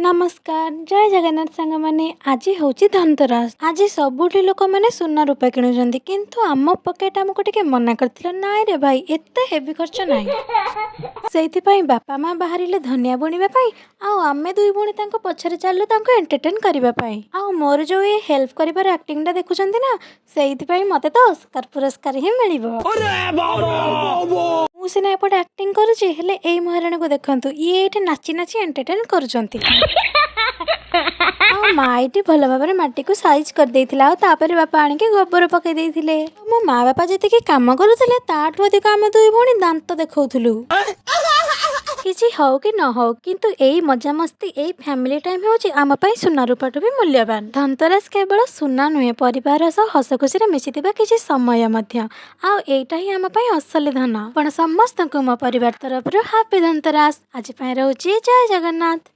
नमस्कार जय जगन्नाथ सांग मैंने आज हूँ धनतेरस। आज सबुठी लोक मैंने सुना रूपा किणुंट किंतु आम पकेट आमको टिके मना करथिला नाई रे भाई एते हेवी खर्च नाई। सेइथिपाई बापा माँ बाहरिले धनिया बुणिबा पाई आउ आमे दुई भउणी तांको पछरे चालू तांको एंटरटेन करिबा पाई। आउ मोर जो ये हेल्प करिबार एक्टिंग टा देखुछंती ना सेइथिपाई मते तो ऑस्कर पुरस्कार ही मिलिबो। मु सिना एपटे एक्टिंग करूची हेले एई महाराणी को देखंतु ये एठे नाची नाची एंटरटेन करूचंती। माईटी भल भाव माटी को साइज कर देथिला तापर बापा आनिके गोबर पकई देथिले। मो माँ बापा जेतिके काम करुथिले ताठु अधिक आमे दुई भउणी दांत देखौथुलु। किछि हौ कि न हौ किंतु एई मजा मस्ती एई फैमिली टाइम होची आम पई सुना रूपाटु भी मूल्यवान। धनतेरस केवल सुना नुहे परिवार सह हस खुशी मिशिथिबा किछि समय मध्य आ एइटा ही आम पई असली धन। पण समस्त को मो परिवार तरफ हैप्पी धनतेरस। आज पई रहउची जय जगन्नाथ।